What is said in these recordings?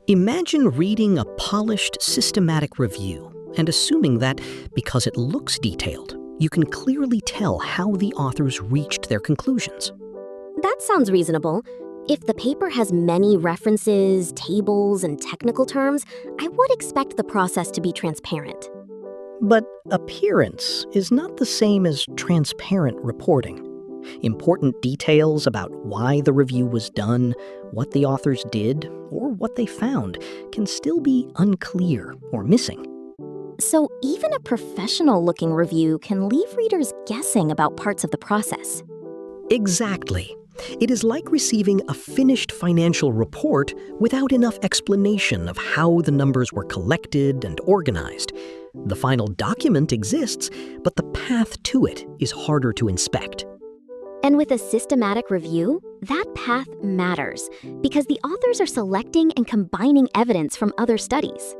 Imagine reading a polished, systematic review and assuming that, because it looks detailed, you can clearly tell how the authors reached their conclusions. That sounds reasonable. If the paper has many references, tables, and technical terms, I would expect the process to be transparent. But appearance is not the same as transparent reporting. Important details about why the review was done, what the authors did, or what they found can still be unclear or missing. So even a professional-looking review can leave readers guessing about parts of the process. Exactly. It is like receiving a finished financial report without enough explanation of how the numbers were collected and organized. The final document exists, but the path to it is harder to inspect. And with a systematic review, that path matters because the authors are selecting and combining evidence from other studies.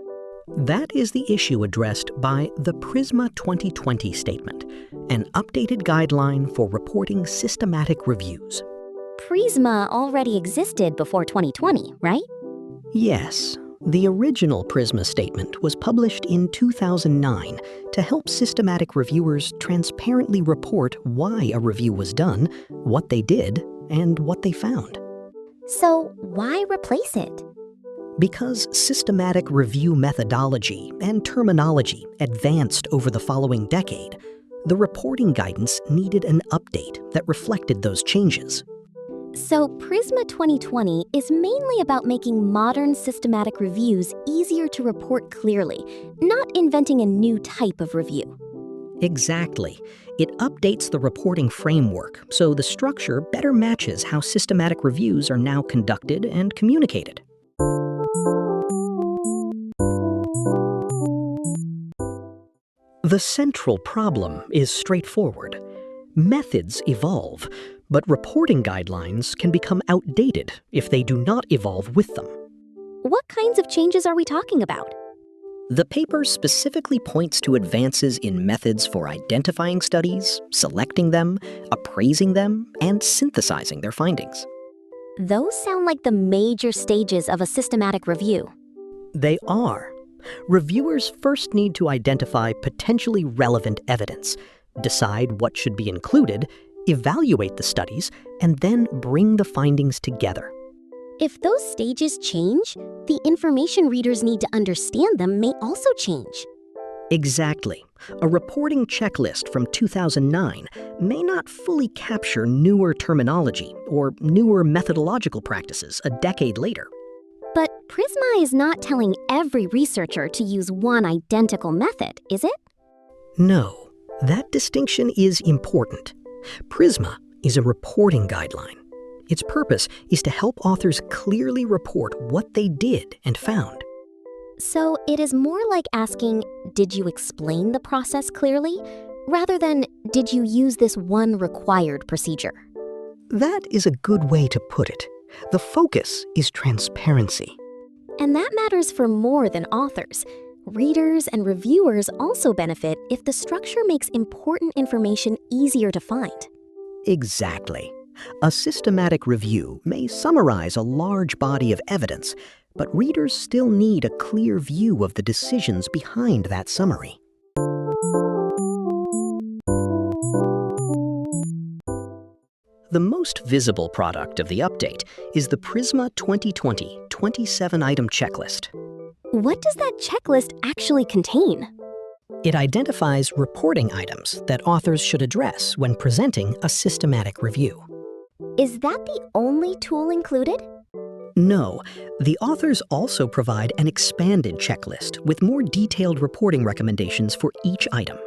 That is the issue addressed by the PRISMA 2020 statement, an updated guideline for reporting systematic reviews. PRISMA already existed before 2020, right? Yes. The original PRISMA statement was published in 2009 to help systematic reviewers transparently report why a review was done, what they did, and what they found. So why replace it? Because systematic review methodology and terminology advanced over the following decade, the reporting guidance needed an update that reflected those changes. So PRISMA 2020 is mainly about making modern systematic reviews easier to report clearly, not inventing a new type of review. Exactly. It updates the reporting framework so the structure better matches how systematic reviews are now conducted and communicated. The central problem is straightforward. Methods evolve, but reporting guidelines can become outdated if they do not evolve with them. What kinds of changes are we talking about? The paper specifically points to advances in methods for identifying studies, selecting them, appraising them, and synthesizing their findings. Those sound like the major stages of a systematic review. They are. Reviewers first need to identify potentially relevant evidence, decide what should be included, evaluate the studies, and then bring the findings together. If those stages change, the information readers need to understand them may also change. Exactly. A reporting checklist from 2009 may not fully capture newer terminology or newer methodological practices a decade later. But PRISMA is not telling every researcher to use one identical method, is it? No, that distinction is important. PRISMA is a reporting guideline. Its purpose is to help authors clearly report what they did and found. So it is more like asking, did you explain the process clearly, rather than, did you use this one required procedure? That is a good way to put it. The focus is transparency. And that matters for more than authors. Readers and reviewers also benefit if the structure makes important information easier to find. Exactly. A systematic review may summarize a large body of evidence, but readers still need a clear view of the decisions behind that summary. The most visible product of the update is the PRISMA 2020 27-item checklist. What does that checklist actually contain? It identifies reporting items that authors should address when presenting a systematic review. Is that the only tool included? No, the authors also provide an expanded checklist with more detailed reporting recommendations for each item.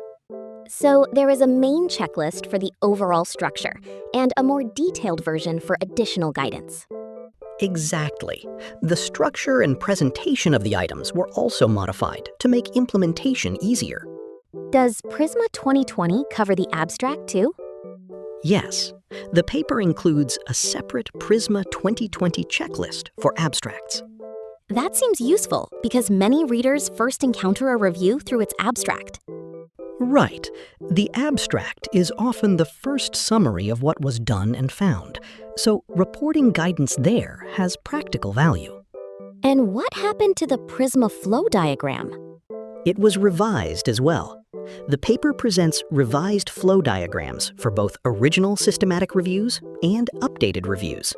So there is a main checklist for the overall structure and a more detailed version for additional guidance. Exactly. The structure and presentation of the items were also modified to make implementation easier. Does PRISMA 2020 cover the abstract too? Yes. The paper includes a separate PRISMA 2020 checklist for abstracts. That seems useful because many readers first encounter a review through its abstract. Right. The abstract is often the first summary of what was done and found, so reporting guidance there has practical value. And what happened to the PRISMA flow diagram? It was revised as well. The paper presents revised flow diagrams for both original systematic reviews and updated reviews.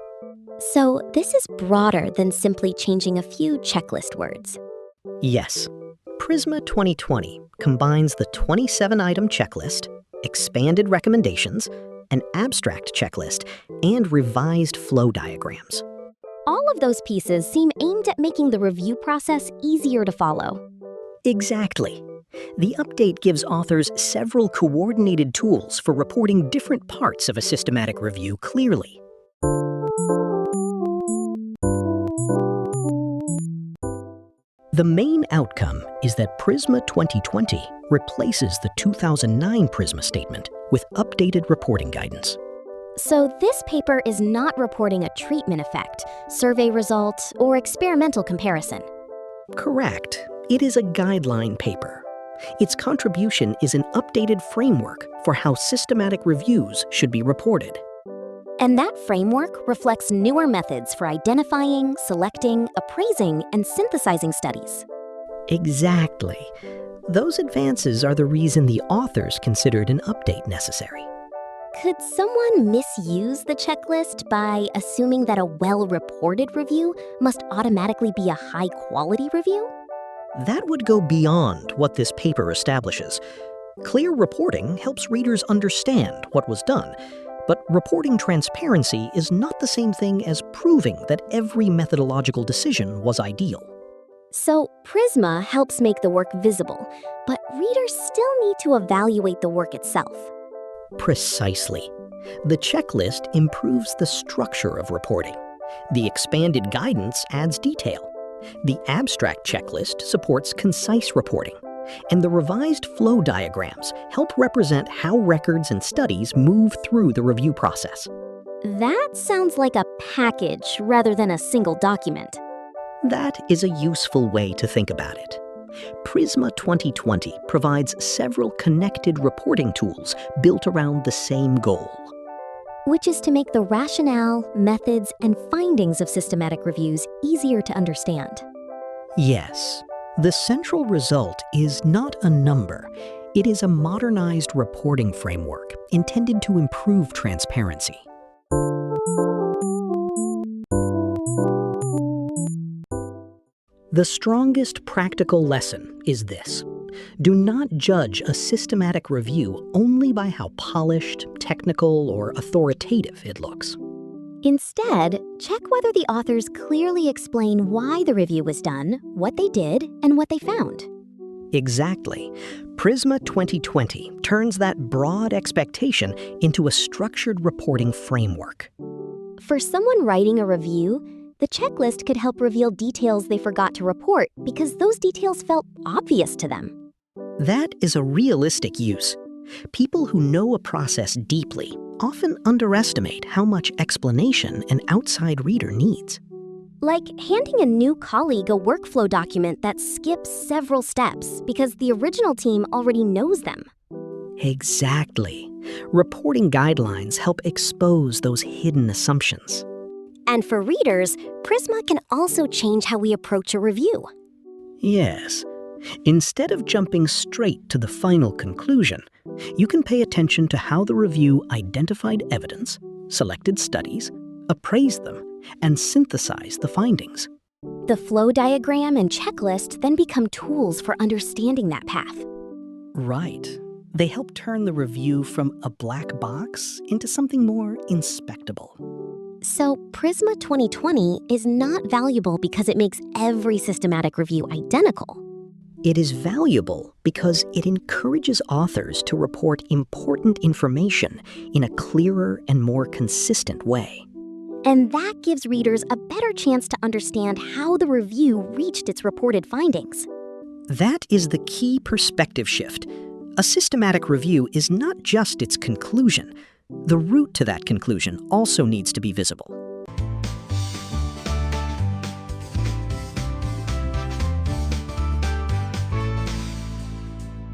So this is broader than simply changing a few checklist words. Yes. PRISMA 2020 combines the 27-item checklist, expanded recommendations, an abstract checklist, and revised flow diagrams. All of those pieces seem aimed at making the review process easier to follow. Exactly. The update gives authors several coordinated tools for reporting different parts of a systematic review clearly. The main outcome is that PRISMA 2020 replaces the 2009 PRISMA statement with updated reporting guidance. So this paper is not reporting a treatment effect, survey results, or experimental comparison. Correct. It is a guideline paper. Its contribution is an updated framework for how systematic reviews should be reported. And that framework reflects newer methods for identifying, selecting, appraising, and synthesizing studies. Exactly. Those advances are the reason the authors considered an update necessary. Could someone misuse the checklist by assuming that a well-reported review must automatically be a high-quality review? That would go beyond what this paper establishes. Clear reporting helps readers understand what was done, but reporting transparency is not the same thing as proving that every methodological decision was ideal. So PRISMA helps make the work visible, but readers still need to evaluate the work itself. Precisely. The checklist improves the structure of reporting. The expanded guidance adds detail. The abstract checklist supports concise reporting. And the revised flow diagrams help represent how records and studies move through the review process. That sounds like a package rather than a single document. That is a useful way to think about it. PRISMA 2020 provides several connected reporting tools built around the same goal. Which is to make the rationale, methods, and findings of systematic reviews easier to understand. Yes. The central result is not a number. It is a modernized reporting framework intended to improve transparency. The strongest practical lesson is this. Do not judge a systematic review only by how polished, technical, or authoritative it looks. Instead, check whether the authors clearly explain why the review was done, what they did, and what they found. Exactly. PRISMA 2020 turns that broad expectation into a structured reporting framework. For someone writing a review, the checklist could help reveal details they forgot to report because those details felt obvious to them. That is a realistic use. People who know a process deeply often underestimate how much explanation an outside reader needs. Like handing a new colleague a workflow document that skips several steps because the original team already knows them. Exactly. Reporting guidelines help expose those hidden assumptions. And for readers, PRISMA can also change how we approach a review. Yes. Instead of jumping straight to the final conclusion, you can pay attention to how the review identified evidence, selected studies, appraised them, and synthesized the findings. The flow diagram and checklist then become tools for understanding that path. Right. They help turn the review from a black box into something more inspectable. So PRISMA 2020 is not valuable because it makes every systematic review identical. It is valuable because it encourages authors to report important information in a clearer and more consistent way. And that gives readers a better chance to understand how the review reached its reported findings. That is the key perspective shift. A systematic review is not just its conclusion. The route to that conclusion also needs to be visible.